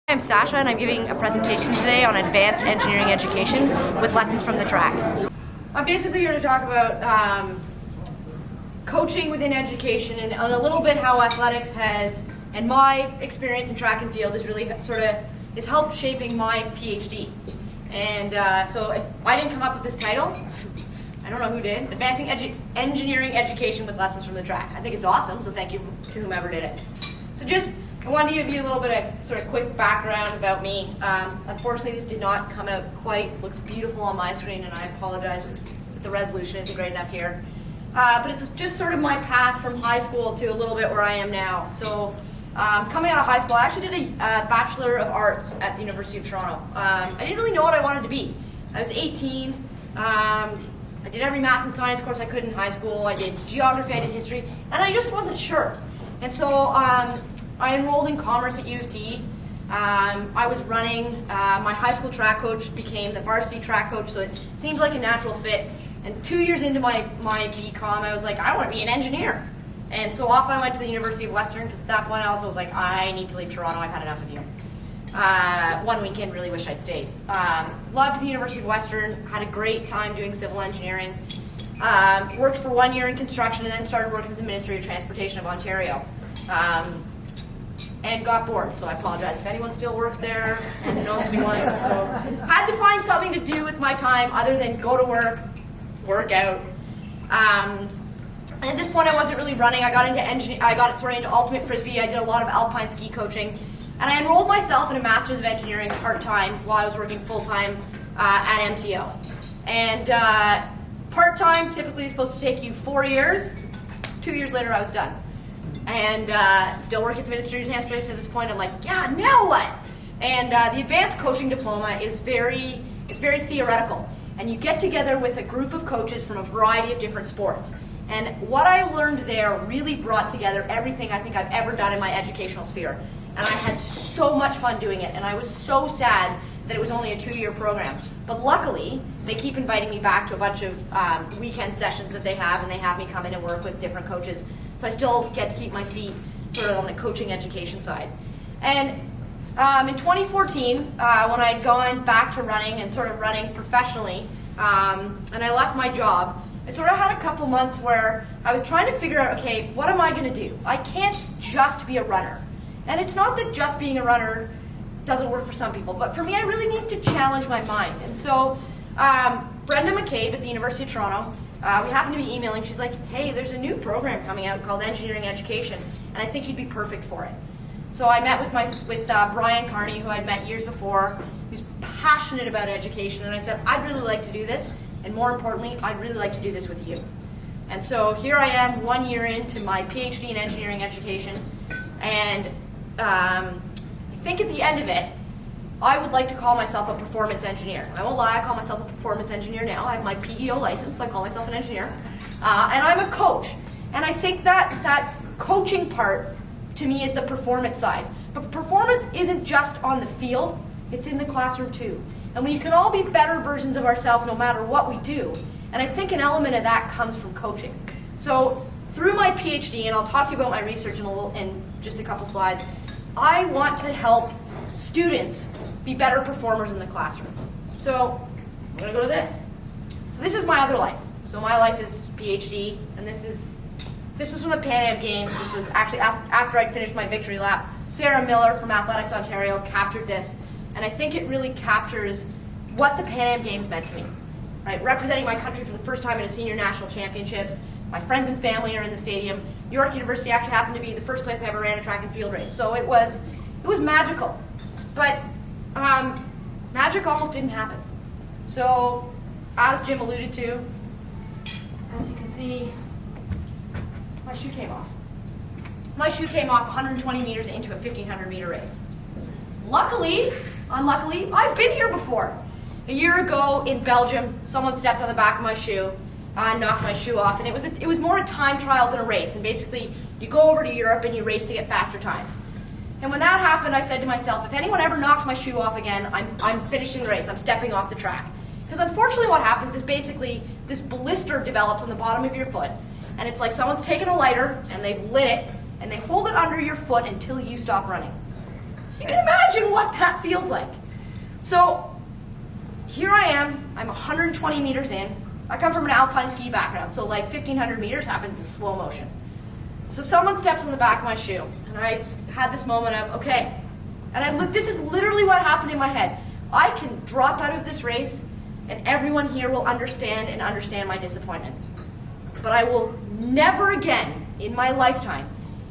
I'm Sasha and I'm giving a presentation today on advanced engineering education with lessons from the track. I'm basically here to talk about coaching within education and a little bit how athletics has, and my experience in track and field is really is helped shaping my PhD. And so I didn't come up with this title. I don't know who did. Advancing Engineering Education with Lessons from the Track. I think it's awesome, so thank you to whomever did it. So I wanted to give you a little bit of quick background about me. Unfortunately, this did not come out quite, looks beautiful on my screen, and I apologize that the resolution isn't great enough here. But it's just sort of my path from high school to a little bit where I am now. So coming out of high school, I actually did a Bachelor of Arts at the University of Toronto. I didn't really know what I wanted to be. I was 18. I did every math and science course I could in high school. I did geography, I did history, and I just wasn't sure. And so I enrolled in commerce at U of T. I was running, my high school track coach became the varsity track coach, so it seemed like a natural fit. And 2 years into my BCom, I was like, I want to be an engineer. And so off I went to the University of Western, because at that point I also was like, I need to leave Toronto, I've had enough of you. One weekend, really wish I'd stayed. Loved the University of Western, had a great time doing civil engineering. Worked for 1 year in construction and then started working with the Ministry of Transportation of Ontario. And got bored, so I apologize if anyone still works there and knows anyone. So had to find something to do with my time other than go to work, work out. And at this point I wasn't really running. I got into ultimate frisbee. I did a lot of alpine ski coaching. And I enrolled myself in a Master's of Engineering part-time while I was working full-time at MTO. And part-time typically is supposed to take you 4 years. 2 years later I was done. And still working at the Ministry of Transportation at this point. I'm like, yeah, now what? And the advanced coaching diploma is very theoretical. And you get together with a group of coaches from a variety of different sports. And what I learned there really brought together everything I think I've ever done in my educational sphere. And I had so much fun doing it, and I was so sad that it was only a 2-year program. But luckily, they keep inviting me back to a bunch of weekend sessions that they have, and they have me come in and work with different coaches. So I still get to keep my feet sort of on the coaching education side. And in 2014, when I had gone back to running and sort of running professionally, and I left my job, I sort of had a couple months where I was trying to figure out, okay, what am I going to do? I can't just be a runner. And it's not that just being a runner doesn't work for some people, but for me, I really need to challenge my mind. And so Brenda McCabe at the University of Toronto, we happened to be emailing. She's like, hey, there's a new program coming out called Engineering Education, and I think you'd be perfect for it. So I met with Brian Carney, who I'd met years before, who's passionate about education, and I said, I'd really like to do this, and more importantly, I'd really like to do this with you. And so here I am 1 year into my PhD in engineering education, and I think at the end of it, I would like to call myself a performance engineer. I won't lie, I call myself a performance engineer now. I have my PEO license, so I call myself an engineer. And I'm a coach. And I think that coaching part, to me, is the performance side. But performance isn't just on the field, it's in the classroom too. And we can all be better versions of ourselves no matter what we do. And I think an element of that comes from coaching. So through my PhD, and I'll talk to you about my research in just a couple slides, I want to help students be better performers in the classroom. So I'm going to go to this. So this is my other life. So my life is PhD, and this was from the Pan Am Games. This was actually after I'd finished my victory lap. Sarah Miller from Athletics Ontario captured this, and I think it really captures what the Pan Am Games meant to me. Right, representing my country for the first time in a senior national championships. My friends and family are in the stadium. York University actually happened to be the first place I ever ran a track and field race. So it was magical. But magic almost didn't happen. So as Jim alluded to, as you can see, my shoe came off. My shoe came off 120 meters into a 1,500 meter race. Luckily, unluckily, I've been here before. A year ago in Belgium, someone stepped on the back of my shoe, knocked my shoe off, and it was more a time trial than a race. And basically, you go over to Europe and you race to get faster times. And when that happened, I said to myself, if anyone ever knocks my shoe off again, I'm finishing the race. I'm stepping off the track. Because unfortunately, what happens is basically this blister develops on the bottom of your foot, and it's like someone's taken a lighter and they've lit it, and they hold it under your foot until you stop running. So you can imagine what that feels like. So here I am, I'm 120 meters in. I come from an alpine ski background, so like 1,500 meters happens in slow motion. So someone steps on the back of my shoe, and I had this moment of, okay, and I look, this is literally what happened in my head. I can drop out of this race, and everyone here will understand my disappointment. But I will never again in my lifetime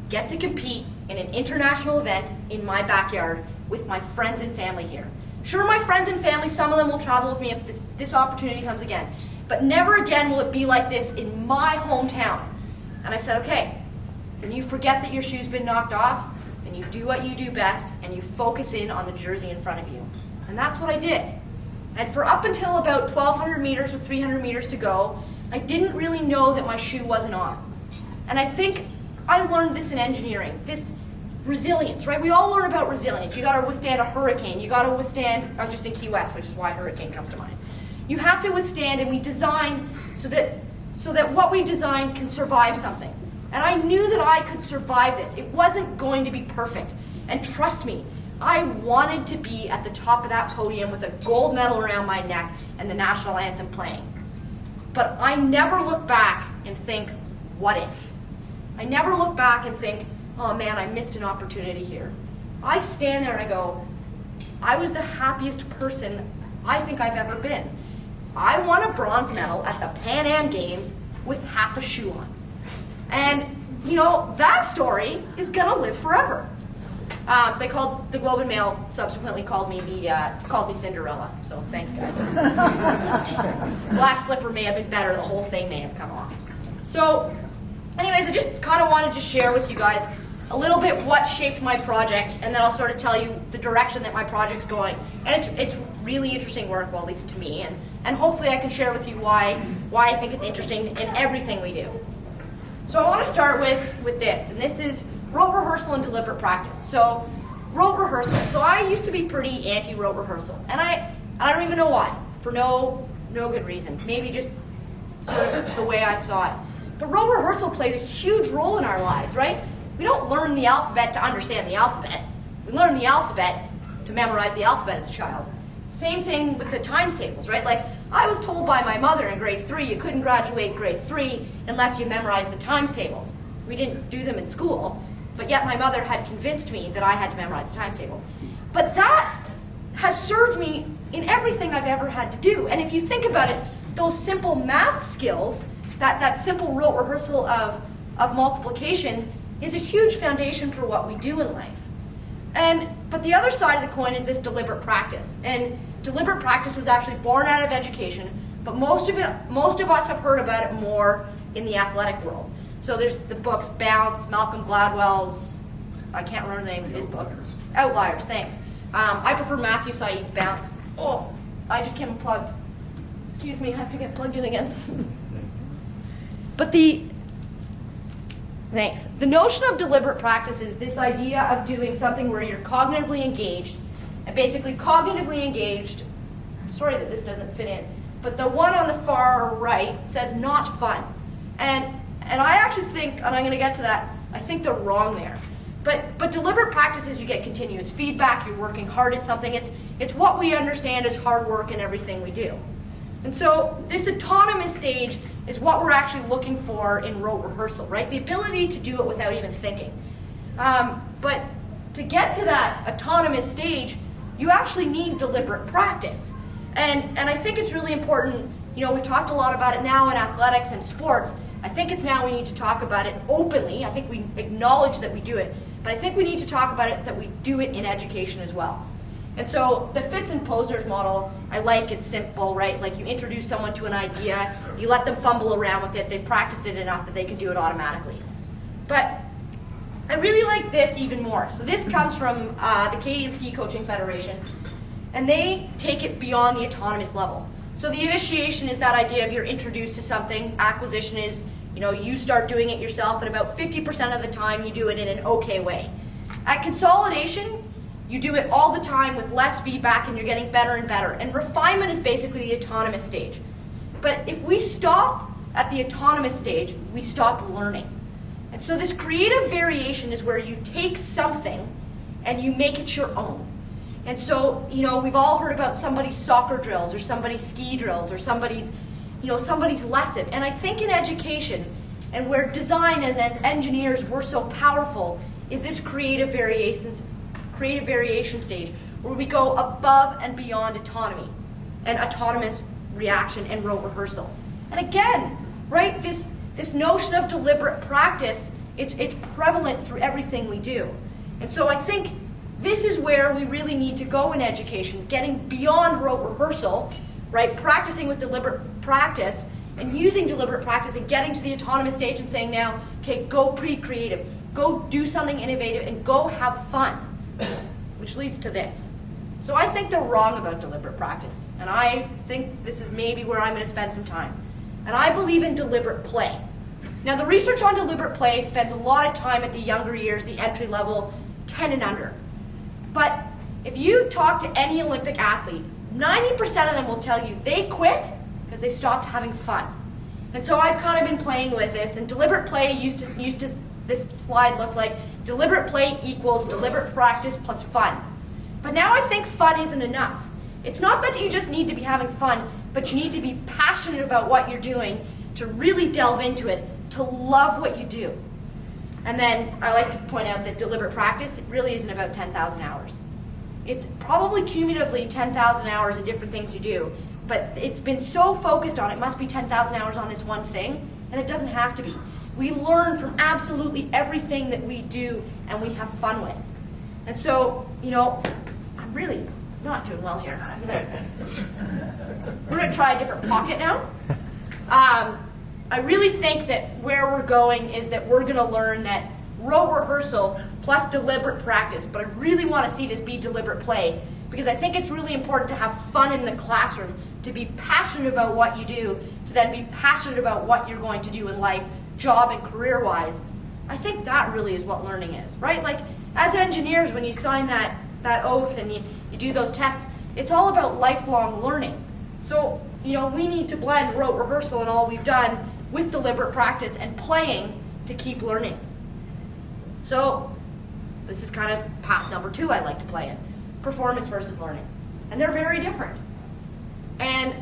get to compete in an international event in my backyard with my friends and family here. Sure, my friends and family, some of them will travel with me if this opportunity comes again. But never again will it be like this in my hometown. And I said, okay, when you forget that your shoe's been knocked off, and you do what you do best, and you focus in on the jersey in front of you. And that's what I did. And for up until about 1,200 meters with 300 meters to go, I didn't really know that my shoe wasn't on. And I think I learned this in engineering, this resilience, right? We all learn about resilience. You gotta withstand a hurricane. You gotta withstand, I'm just in Key West, which is why hurricane comes to mind. You have to withstand, and we design so that what we design can survive something. And I knew that I could survive this. It wasn't going to be perfect. And trust me, I wanted to be at the top of that podium with a gold medal around my neck and the national anthem playing. But I never look back and think, what if? I never look back and think, oh man, I missed an opportunity here. I stand there and I go, I was the happiest person I think I've ever been. I won a bronze medal at the Pan Am Games with half a shoe on. And, you know, that story is gonna live forever. The Globe and Mail subsequently called me Cinderella. So thanks, guys. Last slipper may have been better. The whole thing may have come off. So, anyways, I just kind of wanted to share with you guys a little bit what shaped my project, and then I'll sort of tell you the direction that my project's going. And it's really interesting work, well, at least to me, and hopefully I can share with you why I think it's interesting in everything we do. So I want to start with this, and this is rote rehearsal and deliberate practice. So rote rehearsal. So I used to be pretty anti-rote rehearsal, and I don't even know why, for no good reason. Maybe just sort of the way I saw it. But rote rehearsal plays a huge role in our lives, right? We don't learn the alphabet to understand the alphabet. We learn the alphabet to memorize the alphabet as a child. Same thing with the times tables, right? Like, I was told by my mother in grade 3 you couldn't graduate grade 3 unless you memorized the times tables. We didn't do them in school, but yet my mother had convinced me that I had to memorize the times tables. But that has served me in everything I've ever had to do. And if you think about it, those simple math skills, that simple rote rehearsal of multiplication is a huge foundation for what we do in life. But the other side of the coin is this deliberate practice. And deliberate practice was actually born out of education, but most of us have heard about it more in the athletic world. So there's the books Bounce, Malcolm Gladwell's, I can't remember the name of his book. Outliers, thanks. I prefer Matthew Said's Bounce. Oh, I just came unplugged. Excuse me, I have to get plugged in again. Thanks. The notion of deliberate practice is this idea of doing something where you're cognitively engaged, and basically cognitively engaged, sorry that this doesn't fit in, but the one on the far right says not fun. And I actually think, and I'm going to get to that, I think they're wrong there. But deliberate practice is you get continuous feedback, you're working hard at something, it's what we understand as hard work in everything we do. And so this autonomous stage is what we're actually looking for in rote rehearsal, right? The ability to do it without even thinking. But to get to that autonomous stage, you actually need deliberate practice. And I think it's really important, you know, we've talked a lot about it now in athletics and sports. I think it's now we need to talk about it openly. I think we acknowledge that we do it, but I think we need to talk about it that we do it in education as well. And so the Fitz and Posner's model, I like, it's simple, right? Like you introduce someone to an idea, you let them fumble around with it, they've practiced it enough that they can do it automatically. But I really like this even more. So this comes from the Canadian Ski Coaching Federation, and they take it beyond the autonomous level. So the initiation is that idea of you're introduced to something, acquisition is, you know, you start doing it yourself, and about 50% of the time you do it in an okay way. At consolidation, you do it all the time with less feedback and you're getting better and better. And refinement is basically the autonomous stage. But if we stop at the autonomous stage, we stop learning. And so this creative variation is where you take something and you make it your own. And so, we've all heard about somebody's soccer drills or somebody's ski drills or somebody's lesson. And I think in education, and where design and as engineers we're so powerful, is this creative variation stage where we go above and beyond autonomy and autonomous reaction and rote rehearsal. And again, right, this notion of deliberate practice, it's prevalent through everything we do. And so I think this is where we really need to go in education, getting beyond rote rehearsal, right, practicing with deliberate practice, and using deliberate practice and getting to the autonomous stage and saying now, okay, go pre-creative, go do something innovative, and go have fun, which leads to this. So I think they're wrong about deliberate practice, and I think this is maybe where I'm going to spend some time. And I believe in deliberate play. Now, the research on deliberate play spends a lot of time at the younger years, the entry level, 10 and under. But if you talk to any Olympic athlete, 90% of them will tell you they quit because they stopped having fun. And so I've kind of been playing with this, and deliberate play used to this slide looked like deliberate play equals deliberate practice plus fun. But now I think fun isn't enough. It's not that you just need to be having fun, but you need to be passionate about what you're doing, to really delve into it, to love what you do. And then I like to point out that deliberate practice, it really isn't about 10,000 hours. It's probably cumulatively 10,000 hours of different things you do, but it's been so focused on it must be 10,000 hours on this one thing, and it doesn't have to be. We learn from absolutely everything that we do and we have fun with. And so, I'm really not doing well here. We're going to try a different pocket now. I really think that where we're going is that we're going to learn that rote rehearsal plus deliberate practice, but I really want to see this be deliberate play, because I think it's really important to have fun in the classroom, to be passionate about what you do, to then be passionate about what you're going to do in life, job and career-wise. I think that really is what learning is, right? Like, as engineers, when you sign that oath and you do those tests, it's all about lifelong learning. So, we need to blend rote rehearsal and all we've done with deliberate practice and playing to keep learning. So, this is kind of path number 2 I like to play in. Performance versus learning. And they're very different. And,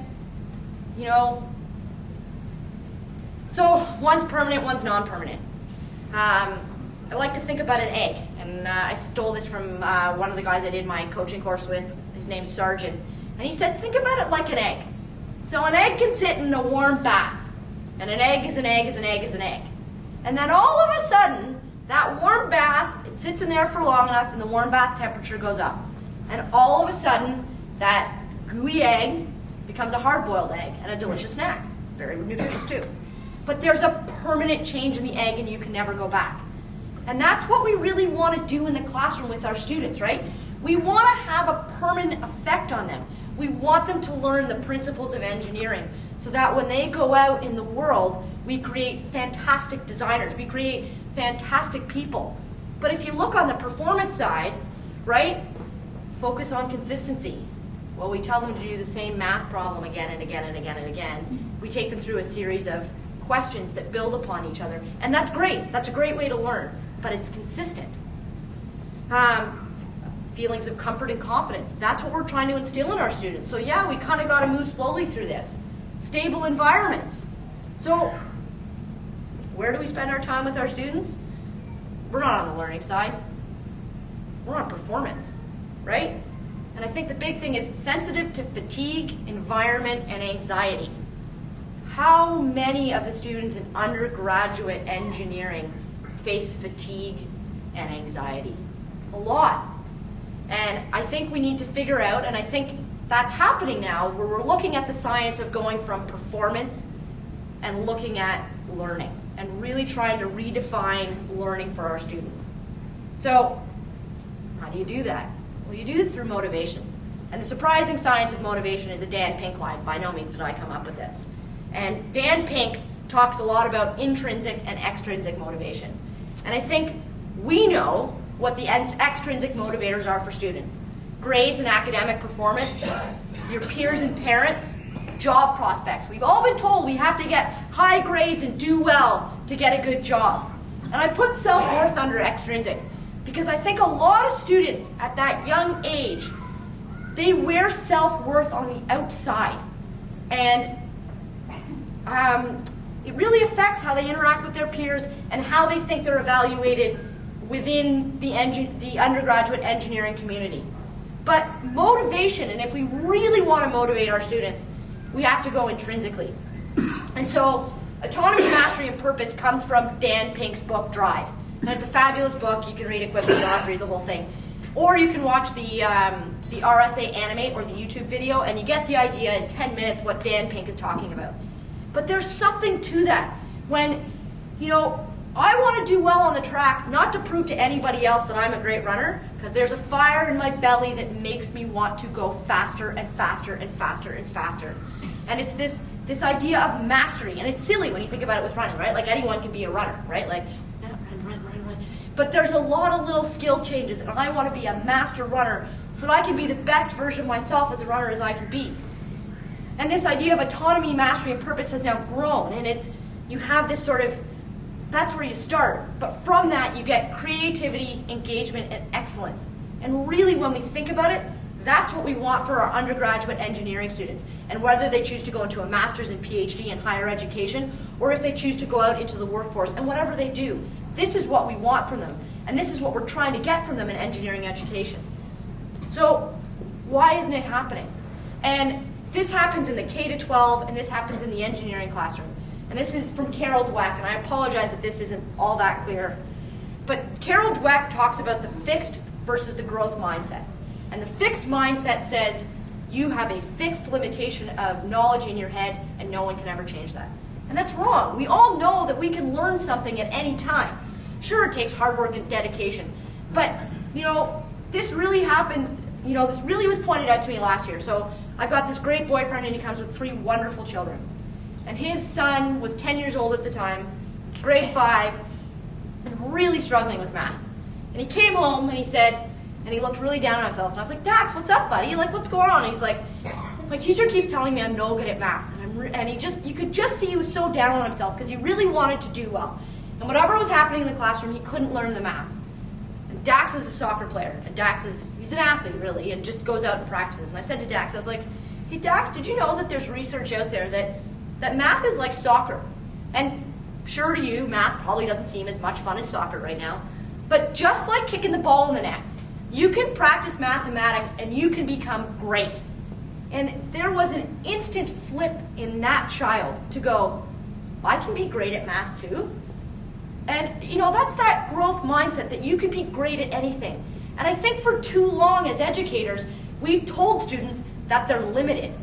so one's permanent, one's non-permanent. I like to think about an egg. And I stole this from one of the guys I did my coaching course with. His name's Sargent. And he said, think about it like an egg. So an egg can sit in a warm bath. And an egg is an egg is an egg is an egg. And then all of a sudden, that warm bath, it sits in there for long enough and the warm bath temperature goes up. And all of a sudden, that gooey egg becomes a hard-boiled egg and a delicious snack. Very nutritious too. But there's a permanent change in the egg and you can never go back. And that's what we really want to do in the classroom with our students, right? We want to have a permanent effect on them. We want them to learn the principles of engineering so that when they go out in the world, we create fantastic designers, we create fantastic people. But if you look on the performance side, right, focus on consistency. Well, we tell them to do the same math problem again and again and again and again. We take them through a series of questions that build upon each other. And that's great. That's a great way to learn, but it's consistent. Feelings of comfort and confidence. That's what we're trying to instill in our students. So yeah, we kind of got to move slowly through this. Stable environments. So where do we spend our time with our students? We're not on the learning side. We're on performance, right? And I think the big thing is sensitive to fatigue, environment, and anxiety. How many of the students in undergraduate engineering face fatigue and anxiety? A lot. And I think we need to figure out, and I think that's happening now, where we're looking at the science of going from performance and looking at learning and really trying to redefine learning for our students. So how do you do that? Well, you do it through motivation. And the surprising science of motivation is a Dan Pink line. By no means did I come up with this. And Dan Pink talks a lot about intrinsic and extrinsic motivation. And I think we know what the extrinsic motivators are for students. Grades and academic performance, your peers and parents, job prospects. We've all been told we have to get high grades and do well to get a good job. And I put self-worth under extrinsic. Because I think a lot of students at that young age, they wear self-worth on the outside. And it really affects how they interact with their peers and how they think they're evaluated within the undergraduate engineering community. But motivation, and if we really want to motivate our students, we have to go intrinsically. And so Autonomy, Mastery, and Purpose comes from Dan Pink's book, Drive. And it's a fabulous book. You can read it quickly. You don't have to read the whole thing. Or you can watch the RSA Animate or the YouTube video, and you get the idea in 10 minutes what Dan Pink is talking about. But there's something to that. When, I want to do well on the track, not to prove to anybody else that I'm a great runner, because there's a fire in my belly that makes me want to go faster and faster and faster and faster. And it's this idea of mastery, and it's silly when you think about it with running, right? Like anyone can be a runner, right? Like, run. But there's a lot of little skill changes, and I want to be a master runner so that I can be the best version of myself as a runner as I can be. And this idea of autonomy, mastery, and purpose has now grown, and you have this sort of, that's where you start. But from that, you get creativity, engagement, and excellence. And really, when we think about it, that's what we want for our undergraduate engineering students. And whether they choose to go into a master's and PhD in higher education, or if they choose to go out into the workforce, and whatever they do, this is what we want from them. And this is what we're trying to get from them in engineering education. So why isn't it happening? And this happens in the K-12, and this happens in the engineering classroom. And this is from Carol Dweck, and I apologize that this isn't all that clear. But Carol Dweck talks about the fixed versus the growth mindset. And the fixed mindset says you have a fixed limitation of knowledge in your head, and no one can ever change that. And that's wrong. We all know that we can learn something at any time. Sure, it takes hard work and dedication. But, this really happened, this really was pointed out to me last year. So I've got this great boyfriend, and he comes with 3 wonderful children. And his son was 10 years old at the time, grade 5, and really struggling with math. And he came home and he said, and he looked really down on himself. And I was like, Dax, what's up, buddy? Like, what's going on? And he's like, my teacher keeps telling me I'm no good at math. And you could just see he was so down on himself because he really wanted to do well. And whatever was happening in the classroom, he couldn't learn the math. And Dax is a soccer player. And he's an athlete, really, and just goes out and practices. And I said to Dax, I was like, hey, Dax, did you know that there's research out there that math is like soccer? And sure to you, math probably doesn't seem as much fun as soccer right now. But just like kicking the ball in the net, you can practice mathematics and you can become great. And there was an instant flip in that child to go, I can be great at math too. And that's that growth mindset that you can be great at anything. And I think for too long as educators, we've told students that they're limited.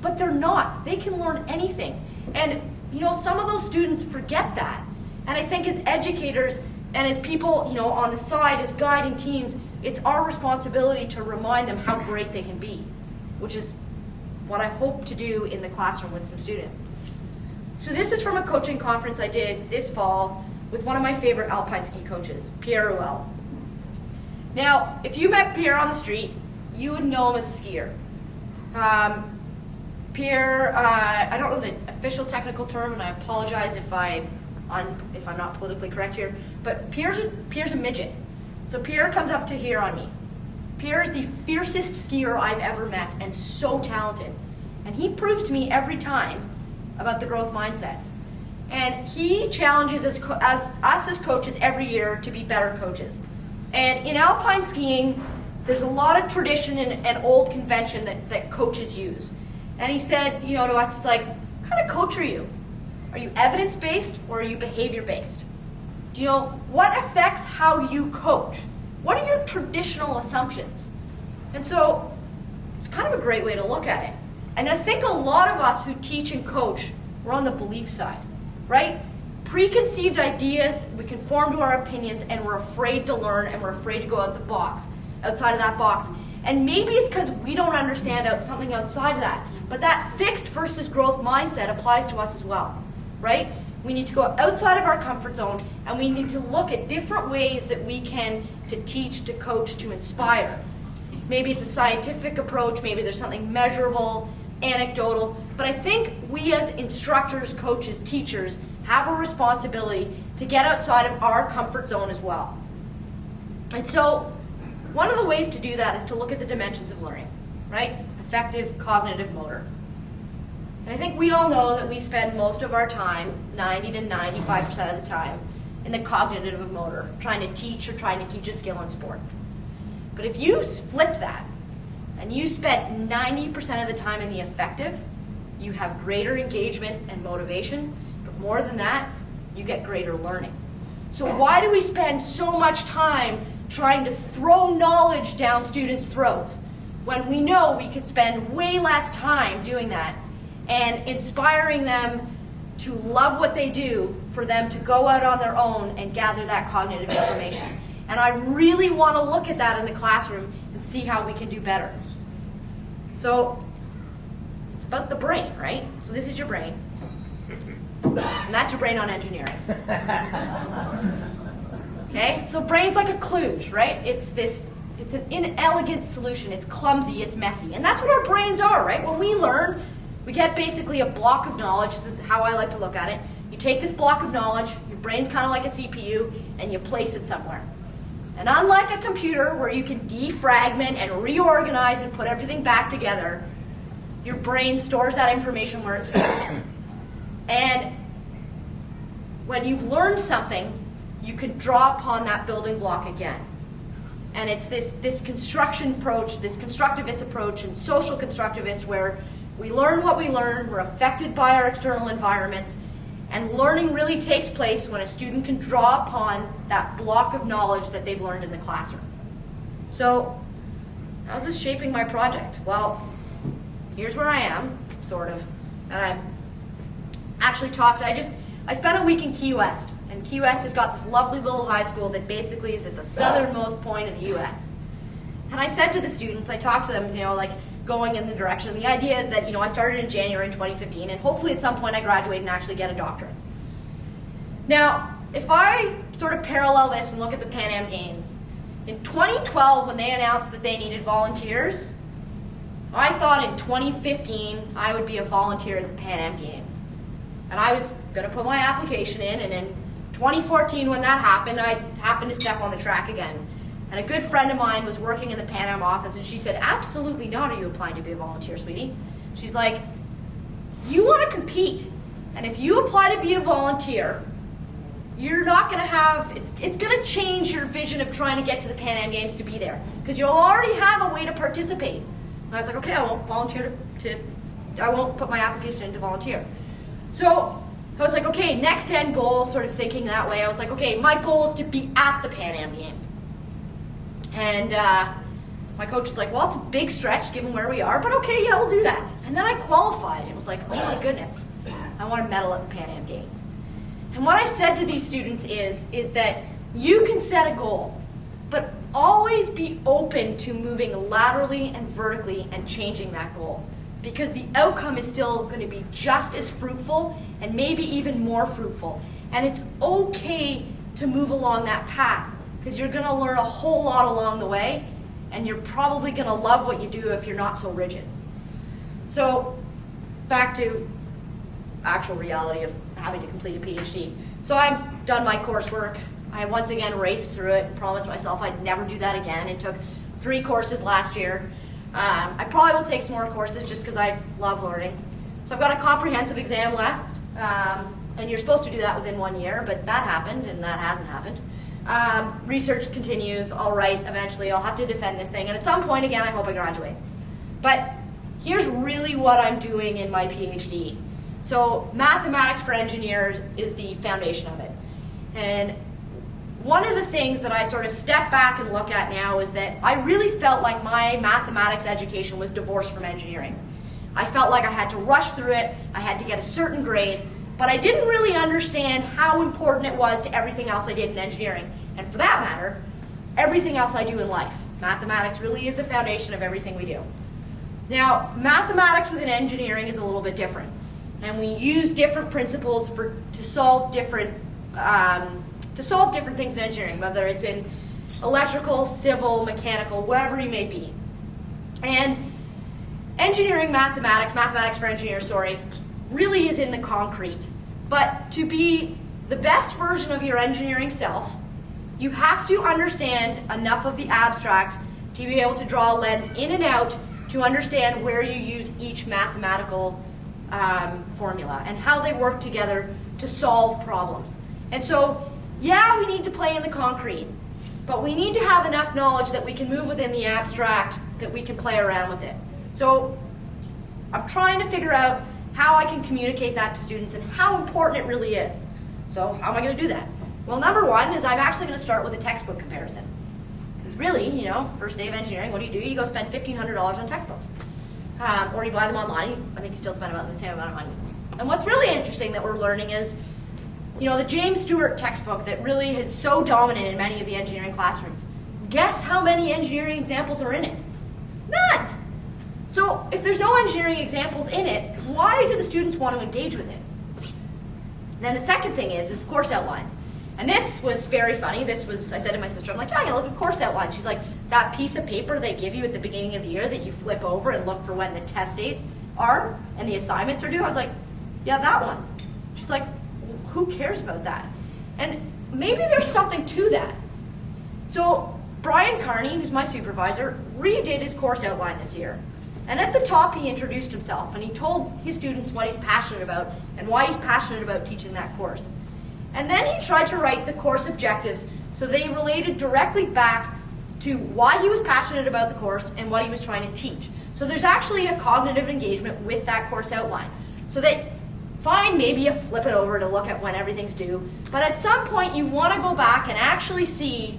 But they're not. They can learn anything. And some of those students forget that. And I think as educators and as people on the side, as guiding teams, it's our responsibility to remind them how great they can be, which is what I hope to do in the classroom with some students. So this is from a coaching conference I did this fall with one of my favorite alpine ski coaches, Pierre Ruel. Now, if you met Pierre on the street, you would know him as a skier. Pierre, I don't know the official technical term, and I apologize if I'm not politically correct here, but Pierre's a midget. So Pierre comes up to here on me. Pierre is the fiercest skier I've ever met and so talented. And he proves to me every time about the growth mindset. And he challenges us as coaches every year to be better coaches. And in alpine skiing, there's a lot of tradition and old convention that coaches use. And he said, to us, he's like, what kind of coach are you? Are you evidence-based or are you behavior-based? What affects how you coach? What are your traditional assumptions? And so it's kind of a great way to look at it. And I think a lot of us who teach and coach, we're on the belief side, right? Preconceived ideas, we conform to our opinions, and we're afraid to learn, and we're afraid to go outside of that box. And maybe it's because we don't understand something outside of that. But that fixed versus growth mindset applies to us as well, right? We need to go outside of our comfort zone, and we need to look at different ways that we can to teach, to coach, to inspire. Maybe it's a scientific approach, maybe there's something measurable, anecdotal, but I think we as instructors, coaches, teachers have a responsibility to get outside of our comfort zone as well. And so one of the ways to do that is to look at the dimensions of learning, right? Affective, cognitive, motor. And I think we all know that we spend most of our time, 90 to 95% of the time, in the cognitive and motor, trying to teach a skill in sport. But if you flip that, and you spent 90% of the time in the affective, you have greater engagement and motivation, but more than that, you get greater learning. So why do we spend so much time trying to throw knowledge down students' throats when we know we could spend way less time doing that and inspiring them to love what they do, for them to go out on their own and gather that cognitive information? And I really want to look at that in the classroom and see how we can do better. So it's about the brain, right? So this is your brain. And that's your brain on engineering. Okay? So brain's like a kludge, right? It's an inelegant solution. It's clumsy, it's messy. And that's what our brains are, right? When we learn, we get basically a block of knowledge. This is how I like to look at it. You take this block of knowledge, your brain's kind of like a CPU, and you place it somewhere. And unlike a computer where you can defragment and reorganize and put everything back together, your brain stores that information where it's stored. And when you've learned something, you can draw upon that building block again. And it's this construction approach, this constructivist approach, and social constructivist, where we learn what we learn, we're affected by our external environment, and learning really takes place when a student can draw upon that block of knowledge that they've learned in the classroom. So, how's this shaping my project? Well, here's where I am, sort of. And I actually I spent a week in Key West. And Key West has got this lovely little high school that basically is at the southernmost point of the U.S. And I said to the students, I talked to them, going in the direction. The idea is that, I started in January in 2015, and hopefully at some point I graduate and actually get a doctorate. Now, if I sort of parallel this and look at the Pan Am Games, in 2012, when they announced that they needed volunteers, I thought in 2015 I would be a volunteer at the Pan Am Games. And I was going to put my application in, and in 2014, when that happened, I happened to step on the track again. And a good friend of mine was working in the Pan Am office, and she said, "Absolutely not are you applying to be a volunteer, sweetie." She's like, "You want to compete, and if you apply to be a volunteer, you're not going to have, it's going to change your vision of trying to get to the Pan Am Games to be there, because you'll already have a way to participate." And I was like, okay, I won't I won't put my application in to volunteer. So I was like, okay, next end goal, sort of thinking that way. I was like, okay, my goal is to be at the Pan Am Games. And my coach was like, well, it's a big stretch given where we are, but okay, yeah, we'll do that. And then I qualified, and it was like, oh my goodness, I want to medal at the Pan Am Games. And what I said to these students is that you can set a goal, but always be open to moving laterally and vertically and changing that goal, because the outcome is still going to be just as fruitful and maybe even more fruitful. And it's okay to move along that path, because you're going to learn a whole lot along the way, and you're probably going to love what you do if you're not so rigid. So back to actual reality of having to complete a PhD. So I've done my coursework. I once again raced through it and promised myself I'd never do that again. It took 3 courses last year. I probably will take some more courses just because I love learning. So I've got a comprehensive exam left, and you're supposed to do that within 1 year, but that happened and that hasn't happened. Research continues. I'll write eventually. I'll have to defend this thing, and at some point again I hope I graduate. But here's really what I'm doing in my PhD. So mathematics for engineers is the foundation of it. And one of the things that I sort of step back and look at now is that I really felt like my mathematics education was divorced from engineering. I felt like I had to rush through it, I had to get a certain grade, but I didn't really understand how important it was to everything else I did in engineering. And for that matter, everything else I do in life. Mathematics really is the foundation of everything we do. Now, mathematics within engineering is a little bit different. And we use different principles to solve different things in engineering, whether it's in electrical, civil, mechanical, whatever you may be. And engineering mathematics for engineers, really is in the concrete. But to be the best version of your engineering self, You have to understand enough of the abstract to be able to draw a lens in and out to understand where you use each mathematical formula and how they work together to solve problems. And so, yeah, we need to play in the concrete, but we need to have enough knowledge that we can move within the abstract, that we can play around with it. So I'm trying to figure out how I can communicate that to students and how important it really is. So how am I going to do that? Well, number one is I'm actually going to start with a textbook comparison. Because really, you know, first day of engineering, what do? You go spend $1,500 on textbooks. Or you buy them online. I think you still spend about the same amount of money. And what's really interesting that we're learning is, you know, the James Stewart textbook that really is so dominant in many of the engineering classrooms. Guess how many engineering examples are in it? None. So if there's no engineering examples in it, why do the students want to engage with it? And then the second thing is course outlines. And this was very funny. This was, I said to my sister, I'm like, yeah, I'm going to look at course outlines. She's like, that piece of paper they give you at the beginning of the year that you flip over and look for when the test dates are and the assignments are due. I was like, yeah, that one. She's like, well, who cares about that? And maybe there's something to that. So Brian Carney, who's my supervisor, redid his course outline this year. And at the top, he introduced himself, and he told his students what he's passionate about and why he's passionate about teaching that course. And then he tried to write the course objectives so they related directly back to why he was passionate about the course and what he was trying to teach. So there's actually a cognitive engagement with that course outline. So that, fine, maybe you flip it over to look at when everything's due, but at some point you want to go back and actually see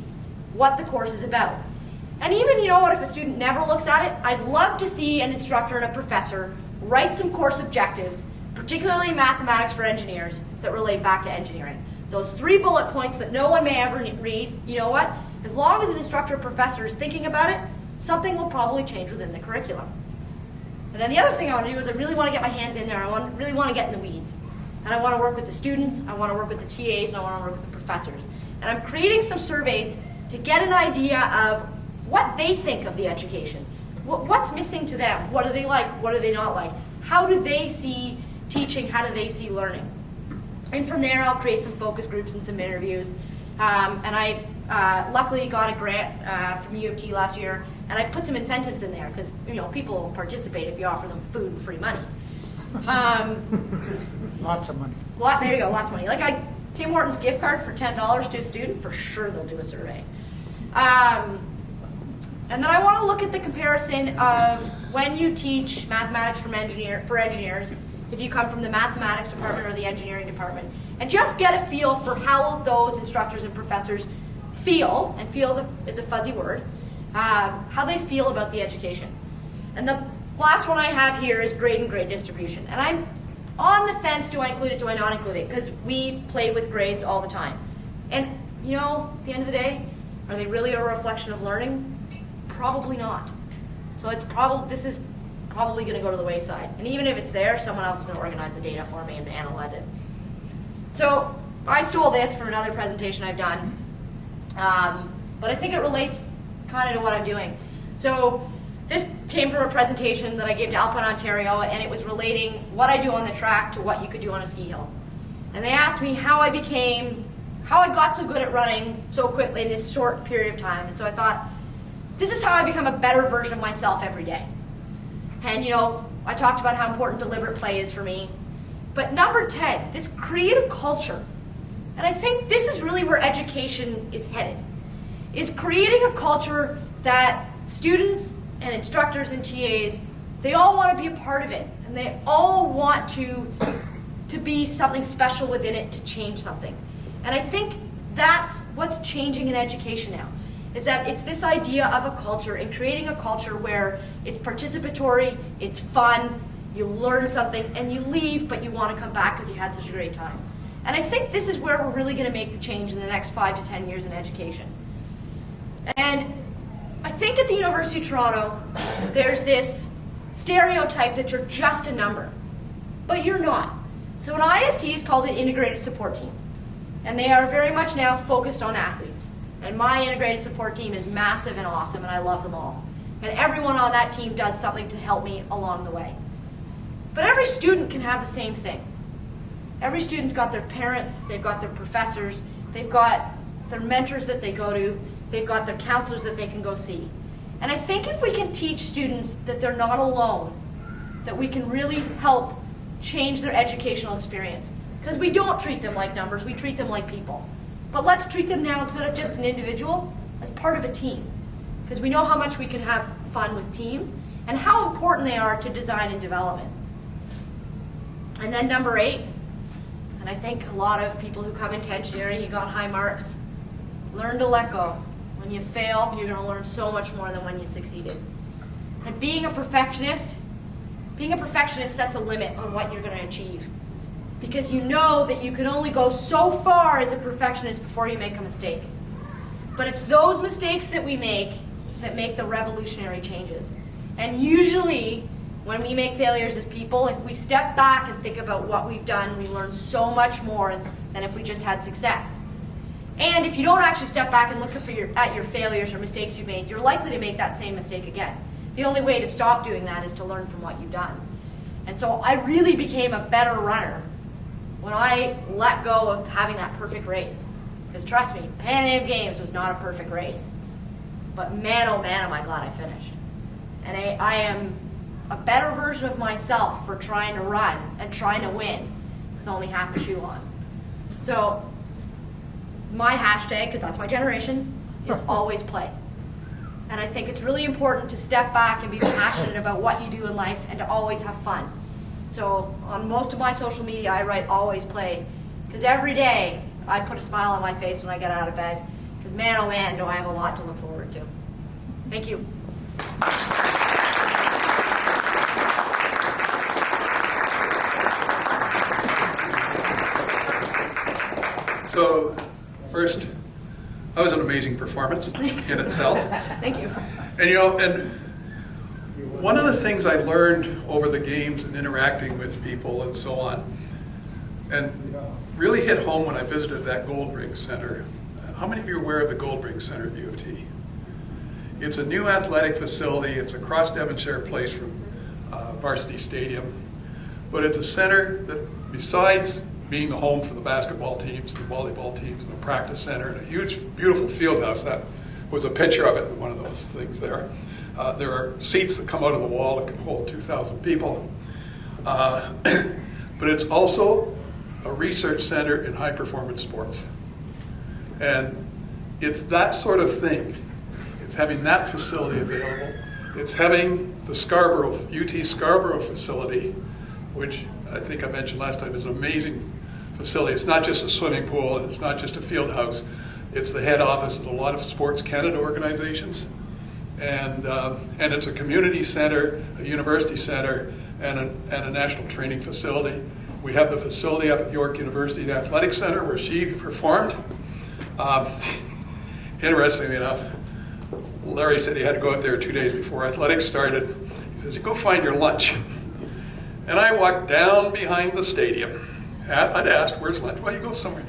what the course is about. And even, you know what, if a student never looks at it, I'd love to see an instructor and a professor write some course objectives, particularly mathematics for engineers, that relate back to engineering. Those 3 bullet points that no one may ever read, you know what? As long as an instructor or professor is thinking about it, something will probably change within the curriculum. And then the other thing I want to do is I really want to get my hands in there. I really want to get in the weeds. And I want to work with the students, I want to work with the TAs, and I want to work with the professors. And I'm creating some surveys to get an idea of what they think of the education. What's missing to them? What do they like? What do they not like? How do they see teaching? How do they see learning? And from there, I'll create some focus groups and some interviews. And I luckily got a grant from U of T last year, and I put some incentives in there because, you know, people will participate if you offer them food and free money. Lots of money. There you go, lots of money. Like Tim Hortons gift card for $10 to a student, for sure they'll do a survey. And then I want to look at the comparison of when you teach mathematics for engineers, if you come from the mathematics department or the engineering department, and just get a feel for how those instructors and professors feel, and feel is a fuzzy word, how they feel about the education. And the last one I have here is grade and grade distribution. And I'm on the fence, do I include it, do I not include it? Because we play with grades all the time. And, you know, at the end of the day, are they really a reflection of learning? Probably not. So this is probably going to go to the wayside. And even if it's there, someone else is going to organize the data for me and analyze it. So I stole this from another presentation I've done, but I think it relates kind of to what I'm doing. So this came from a presentation that I gave to Alpine, Ontario, and it was relating what I do on the track to what you could do on a ski hill. And they asked me how I got so good at running so quickly in this short period of time. And so I thought, this is how I become a better version of myself every day. And, you know, I talked about how important deliberate play is for me. But number 10, this create a culture. And I think this is really where education is headed, is creating a culture that students and instructors and TAs, they all want to be a part of it. And they all want to be something special within it, to change something. And I think that's what's changing in education now, is that it's this idea of a culture, and creating a culture where it's participatory, it's fun, you learn something, and you leave, but you want to come back because you had such a great time. And I think this is where we're really going to make the change in the next 5 to 10 years in education. And I think at the University of Toronto, there's this stereotype that you're just a number, but you're not. So an IST is called an integrated support team, and they are very much now focused on athletes. And my integrated support team is massive and awesome, and I love them all. And everyone on that team does something to help me along the way. But every student can have the same thing. Every student's got their parents, they've got their professors, they've got their mentors that they go to, they've got their counselors that they can go see. And I think if we can teach students that they're not alone, that we can really help change their educational experience. Because we don't treat them like numbers, we treat them like people. But let's treat them now, instead of just an individual, as part of a team. Because we know how much we can have fun with teams, and how important they are to design and development. And then number 8, and I think a lot of people who come into engineering, you got high marks, learn to let go. When you fail, you're going to learn so much more than when you succeeded. And being a perfectionist sets a limit on what you're going to achieve. Because you know that you can only go so far as a perfectionist before you make a mistake. But it's those mistakes that we make that make the revolutionary changes. And usually, when we make failures as people, if we step back and think about what we've done, we learn so much more than if we just had success. And if you don't actually step back and look at your failures or mistakes you've made, you're likely to make that same mistake again. The only way to stop doing that is to learn from what you've done. And so I really became a better runner when I let go of having that perfect race. Because trust me, Pan Am Games was not a perfect race. But man, oh man, am I glad I finished. And I am a better version of myself for trying to run and trying to win with only half a shoe on. So my hashtag, because that's my generation, is always play. And I think it's really important to step back and be passionate about what you do in life and to always have fun. So on most of my social media, I write always play. Because every day, I put a smile on my face when I get out of bed. Because man, oh man, do I have a lot to look forward to. Thank you. So, first, that was an amazing performance in itself. Thank you. And and one of the things I learned over the games and interacting with people and so on, and really hit home when I visited that Goldring Centre. How many of you are aware of the Goldring Centre at U of T? It's a new athletic facility. It's across Devonshire Place from Varsity Stadium. But it's a center that, besides being the home for the basketball teams, the volleyball teams, and a practice center, and a huge, beautiful field house. That was a picture of it in one of those things there. There are seats that come out of the wall that can hold 2,000 people. But it's also a research center in high-performance sports. And it's that sort of thing. It's having that facility available. It's having the UT Scarborough facility, which I think I mentioned last time is an amazing facility. It's not just a swimming pool, and it's not just a field house. It's the head office of a lot of Sports Canada organizations. And it's a community center, a university center, and a national training facility. We have the facility up at York University Athletic Center where she performed. Interestingly enough, Larry said he had to go out there 2 days before athletics started. He says, "You go find your lunch." And I walked down behind the stadium. I'd asked, "Where's lunch?" "Well, you go somewhere."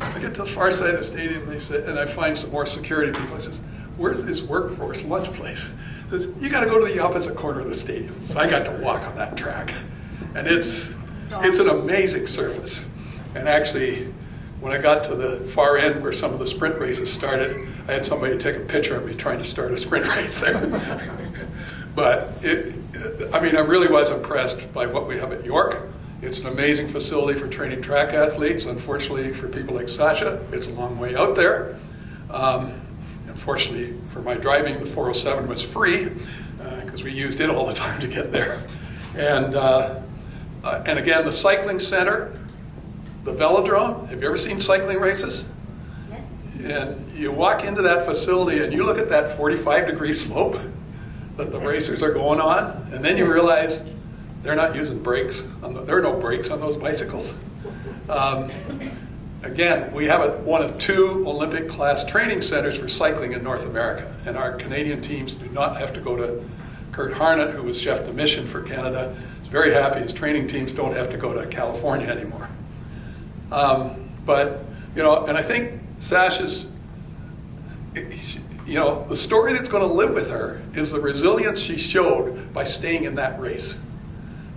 I get to the far side of the stadium, and I find some more security people. I says, "Where's this workforce lunch place?" He says, "You got to go to the opposite corner of the stadium." So I got to walk on that track. And it's an amazing surface. And actually, when I got to the far end where some of the sprint races started, I had somebody take a picture of me trying to start a sprint race there. But I really was impressed by what we have at York. It's an amazing facility for training track athletes. Unfortunately, for people like Sasha, it's a long way out there. Unfortunately, for my driving, the 407 was free because we used it all the time to get there. And again, the cycling center, the velodrome. Have you ever seen cycling races? Yes. And you walk into that facility and you look at that 45-degree slope that the racers are going on, and then you realize they're not using brakes. There are no brakes on those bicycles. Again, we have one of 2 Olympic-class training centers for cycling in North America, and our Canadian teams do not have to go to Kurt Harnett, who was chef de mission for Canada. He's very happy his training teams don't have to go to California anymore. But and I think Sasha's, the story that's going to live with her is the resilience she showed by staying in that race.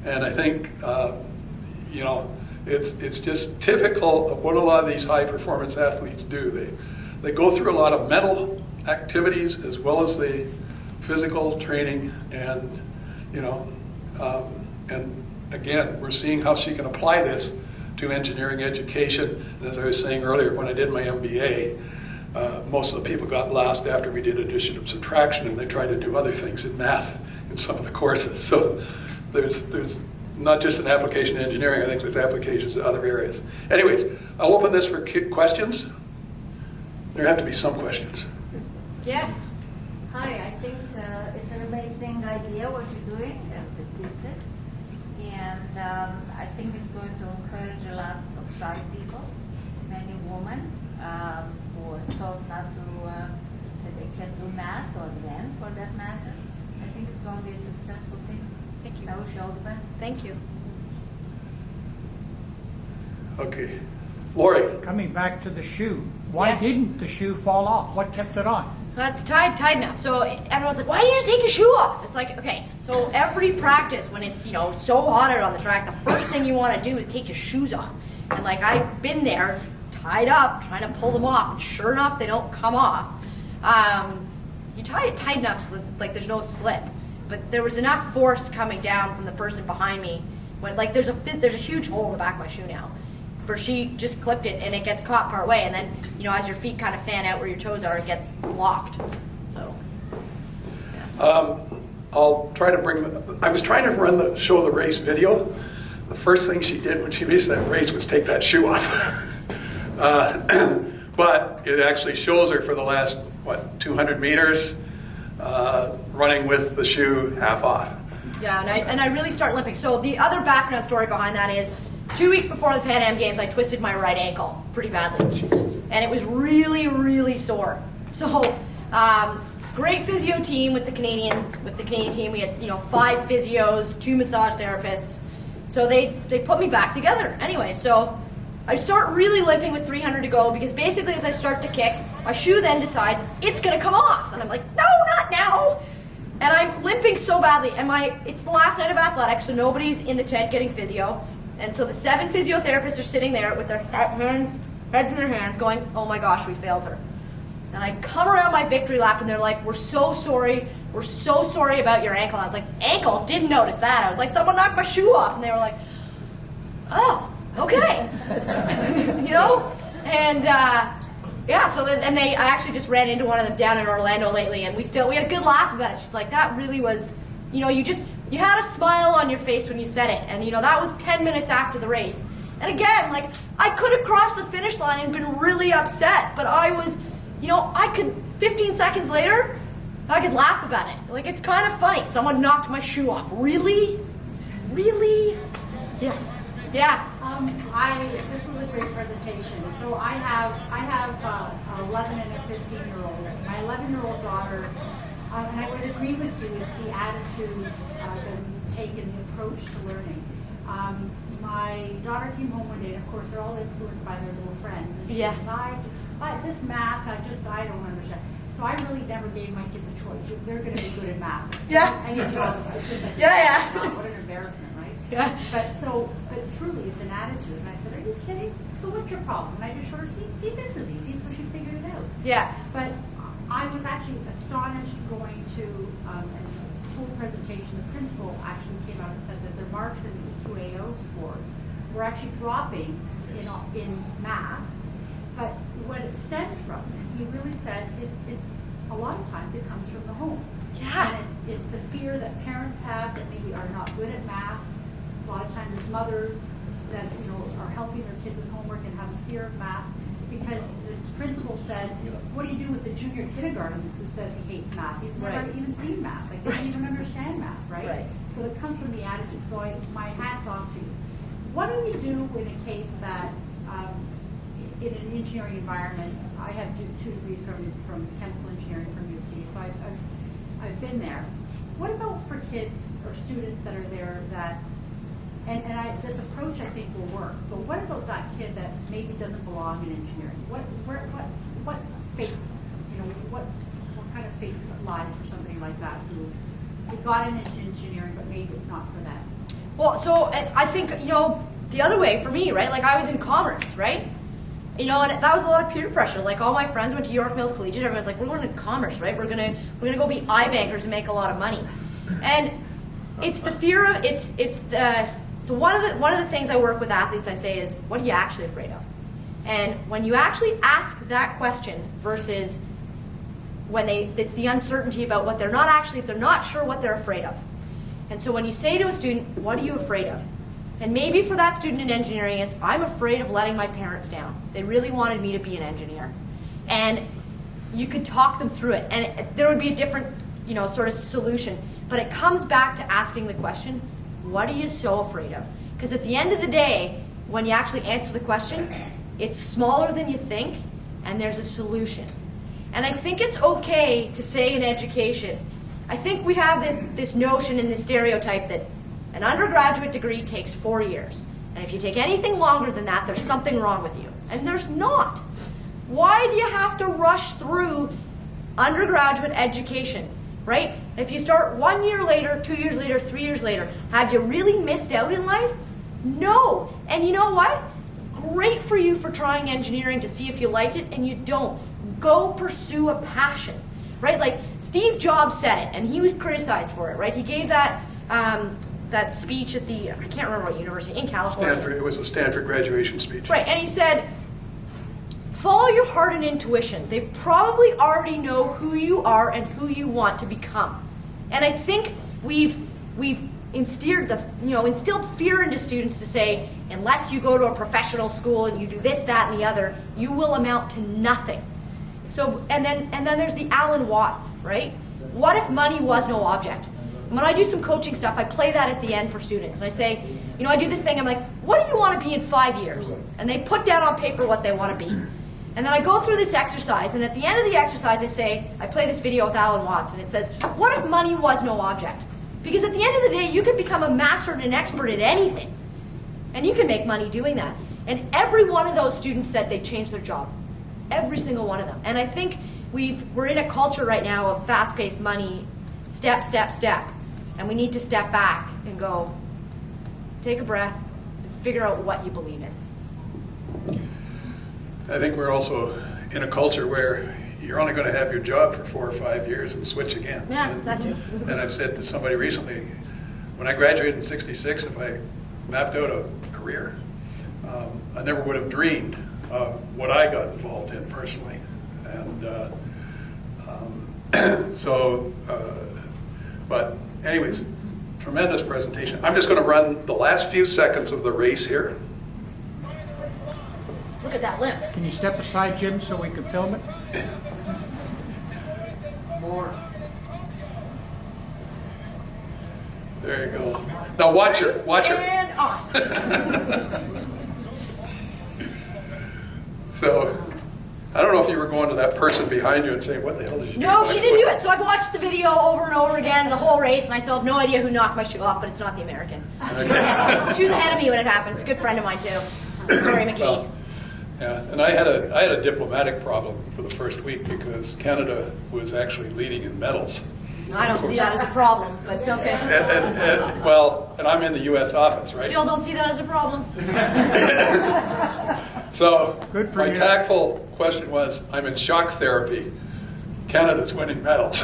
And I think, it's just typical of what a lot of these high performance athletes do. they go through a lot of mental activities as well as the physical training, and and again, we're seeing how she can apply this to engineering education. And as I was saying earlier, when I did my MBA, most of the people got lost after we did addition and subtraction, and they tried to do other things in math in some of the courses. So there's not just an application in engineering, I think there's applications in other areas. Anyways, I'll open this for questions. There have to be some questions. Yeah. Hi, I think it's an amazing idea what you're doing, the thesis, and I think it's going to encourage a lot of shy people, many women who are told not to, that they can do math, or men for that matter. I think it's going to be a successful thing. Thank you. I wish you all the best. Thank you. Okay. Lori. Coming back to the shoe, why Yeah. didn't the shoe fall off? What kept it on? That's tied enough. So everyone's like, why didn't you just take your shoe off? It's like, okay, so every practice when it's, so hot out on the track, the first thing you want to do is take your shoes off. And like, I've been there, tied up, trying to pull them off, and sure enough, they don't come off. You tie it tight enough so that, like, there's no slip. But there was enough force coming down from the person behind me when, like, there's a huge hole in the back of my shoe now, where she just clipped it and it gets caught part way, and then as your feet kind of fan out where your toes are, it gets locked. So yeah. I'll try to I was trying to show the race video. The first thing she did when she reached that race was take that shoe off. But it actually shows her for the last 200 meters running with the shoe half off. Yeah, and I really start limping. So the other background story behind that is 2 weeks before the Pan Am Games, I twisted my right ankle pretty badly. And it was really, really sore. So great physio team with the Canadian team. We had 5 physios, 2 massage therapists. So they put me back together. Anyway, so I start really limping with 300 to go, because basically as I start to kick, my shoe then decides it's gonna come off. And I'm like, no, not now. And I'm limping so badly, and it's the last night of athletics, so nobody's in the tent getting physio. And so the 7 physiotherapists are sitting there with their heads in their hands going, oh my gosh, we failed her. And I come around my victory lap and they're like, we're so sorry about your ankle. And I was like, ankle? Didn't notice that. I was like, someone knocked my shoe off. And they were like, oh, okay. And yeah, so then I actually just ran into one of them down in Orlando lately, and we had a good laugh about it. She's like, that really was, you had a smile on your face when you said it, and that was 10 minutes after the race. And again, like, I could have crossed the finish line and been really upset, but I was, 15 seconds later, I could laugh about it. Like, it's kind of funny. Someone knocked my shoe off. Really? Really? Yes. Yeah. This was a great presentation. So I have an 11 and a 15-year-old. My 11-year-old daughter, and I would agree with you, it's the attitude that you take and the approach to learning. My daughter came home one day, and of course they're all influenced by their little friends. And she Yes. says, this math, I don't understand. So I really never gave my kids a choice. They're going to be good at math. Yeah. I need to know. It's just like, Yeah. what an embarrassment, right? Yeah. But truly, it's an attitude. And I said, are you kidding? So what's your problem? And I just showed her, see, this is easy. So she figured it out. Yeah. But I was actually astonished going to a school presentation. The principal actually came out and said that their marks in the EQAO scores were actually dropping in math. But what it stems from, and he really said, it's a lot of times it comes from the homes. Yeah. And it's the fear that parents have that maybe are not good at math. A lot of times there's mothers that are helping their kids with homework and have a fear of math, because the principal said, what do you do with the junior kindergarten who says he hates math? He's never even seen math. Like, they don't even understand math, right? So it comes from the attitude. So my hat's off to you. What do we do in a case that in an engineering environment? I have 2 degrees from chemical engineering from U of T, so I've been there. What about for kids or students that are there that, this approach I think will work, but what about that kid that maybe doesn't belong in engineering? What fate, what kind of fate lies for somebody like that who they got into engineering, but maybe it's not for them? Well, so I think, the other way for me, right? Like, I was in commerce, right? You know, and that was a lot of peer pressure. Like all my friends went to York Mills Collegiate. Everyone's like, we're going to commerce, right? We're gonna go be iBankers and make a lot of money. And it's the fear of so one of the things I work with athletes, I say is, what are you actually afraid of? And when you actually ask that question versus when it's the uncertainty about what they're not sure what they're afraid of. And so when you say to a student, what are you afraid of? And maybe for that student in engineering, it's, I'm afraid of letting my parents down. They really wanted me to be an engineer. And you could talk them through it. And there would be a different, sort of solution. But it comes back to asking the question, what are you so afraid of? Because at the end of the day, when you actually answer the question, it's smaller than you think, and there's a solution. And I think it's okay to say in education, I think we have this notion and this stereotype that an undergraduate degree takes 4 years. And if you take anything longer than that, there's something wrong with you. And there's not. Why do you have to rush through undergraduate education, right? If you start 1 year later, 2 years later, 3 years later, have you really missed out in life? No. And you know what? Great for you for trying engineering to see if you liked it, and you don't. Go pursue a passion, right? Like Steve Jobs said it, and he was criticized for it, right? He gave that speech at the, I can't remember what university, in California. Stanford, it was a Stanford graduation speech. Right, and he said, follow your heart and intuition. They probably already know who you are and who you want to become. And I think we've instilled fear into students to say, unless you go to a professional school and you do this, that, and the other, you will amount to nothing. So, and then there's the Alan Watts, right? What if money was no object? When I do some coaching stuff, I play that at the end for students. And I say, I do this thing, I'm like, what do you want to be in 5 years? And they put down on paper what they want to be. And then I go through this exercise, and at the end of the exercise, I play this video with Alan Watts, and it says, what if money was no object? Because at the end of the day, you could become a master and an expert at anything. And you can make money doing that. And every one of those students said they changed their job. Every single one of them. And I think we're in a culture right now of fast-paced money, step, step, step. And we need to step back and go, take a breath, and figure out what you believe in. I think we're also in a culture where you're only going to have your job for 4 or 5 years and switch again. Yeah, that too. And I've said to somebody recently, when I graduated in '66, if I mapped out a career, I never would have dreamed of what I got involved in personally. And but anyways, tremendous presentation. I'm just going to run the last few seconds of the race here. Look at that limp. Can you step aside, Jim, so we can film it? More. There you go. Now watch her. Watch her. And off. So, I don't know if you were going to that person behind you and saying, what the hell did you do? No, she didn't do it. So I've watched the video over and over again, the whole race, and I still have no idea who knocked my shoe off, but it's not the American. Yeah, she was ahead of me when it happened. It's a good friend of mine, too. Mary McGee. Well, yeah, and I had a diplomatic problem for the first week because Canada was actually leading in medals. I don't see that as a problem, but okay. And I'm in the U.S. office, right? Still don't see that as a problem. So Good for my you. tactful question was, I'm in shock therapy. Canada's winning medals.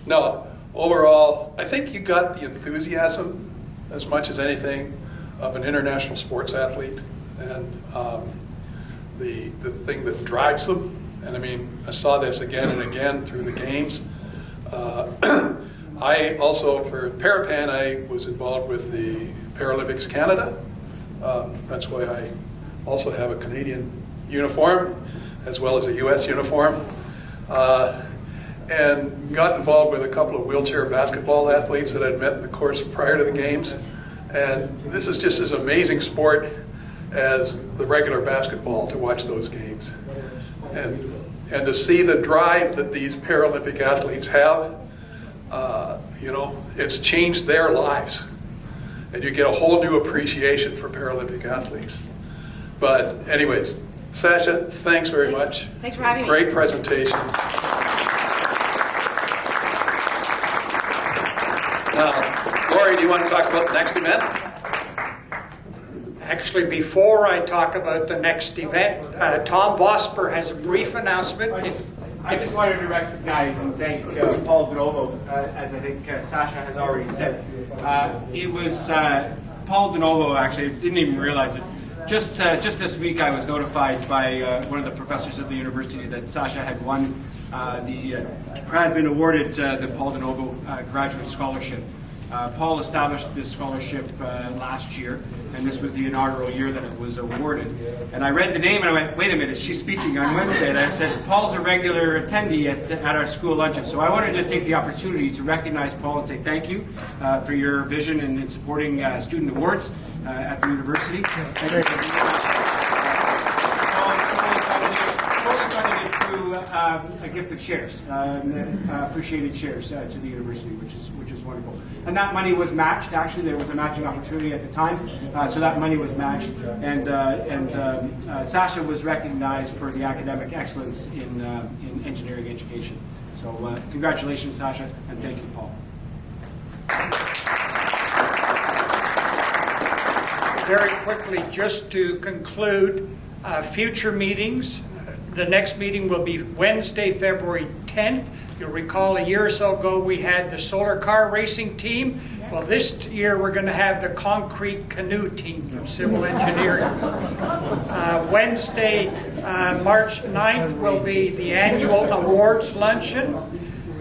No, overall, I think you got the enthusiasm as much as anything of an international sports athlete and the thing that drives them. And I mean, I saw this again and again through the games. I also, for Parapan, I was involved with the Paralympics Canada. That's why I also have a Canadian uniform as well as a U.S. uniform. And got involved with a couple of wheelchair basketball athletes that I'd met in the course prior to the games. And this is just as amazing sport as the regular basketball to watch those games. And to see the drive that these Paralympic athletes have, it's changed their lives. And you get a whole new appreciation for Paralympic athletes. But anyways, Sasha, thanks very much. Thanks for having me. Great presentation. Now, Lori, do you want to talk about the next event? Actually, before I talk about the next event, Tom Vosper has a brief announcement. I just wanted to recognize and thank Paul DeNovo, as I think Sasha has already said. It was Paul DeNovo, actually, didn't even realize it. Just this week I was notified by one of the professors at the university that Sasha had won had been awarded the Paul DeNovo Graduate Scholarship. Paul established this scholarship last year, and this was the inaugural year that it was awarded. And I read the name and I went, wait a minute, she's speaking on Wednesday. And I said, Paul's a regular attendee at our school luncheon. So I wanted to take the opportunity to recognize Paul and say thank you for your vision in supporting student awards at the university. A gift of shares, appreciated shares to the university, which is wonderful. And that money was matched. Actually, there was a matching opportunity at the time, so that money was matched. And Sasha was recognized for the academic excellence in engineering education. So congratulations, Sasha, and thank you, Paul. Very quickly, just to conclude, future meetings. The next meeting will be Wednesday, February 10th. You'll recall a year or so ago we had the solar car racing team. Well, this year we're going to have the concrete canoe team from civil engineering. Wednesday, March 9th will be the annual awards luncheon.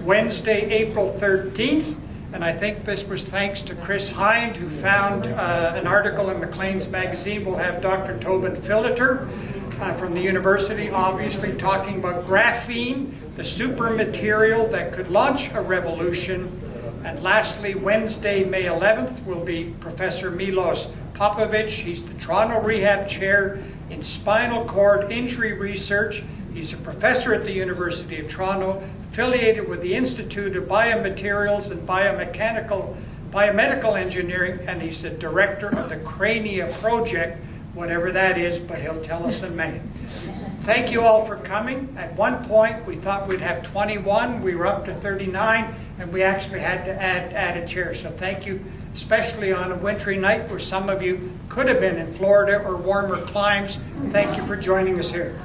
Wednesday, April 13th. And I think this was thanks to Chris Hind, who found an article in Maclean's magazine. We'll have Dr. Tobin Philiter from the university, obviously talking about graphene, the super material that could launch a revolution. And lastly, Wednesday, May 11th, will be Professor Milos Popovic. He's the Toronto Rehab Chair in Spinal Cord Injury Research. He's a professor at the University of Toronto, affiliated with the Institute of Biomaterials and Biomedical Engineering, and he's the director of the Crania Project, whatever that is, but he'll tell us in May. Thank you all for coming. At one point, we thought we'd have 21. We were up to 39, and we actually had to add a chair. So thank you, especially on a wintry night where some of you could have been in Florida or warmer climes. Thank you for joining us here.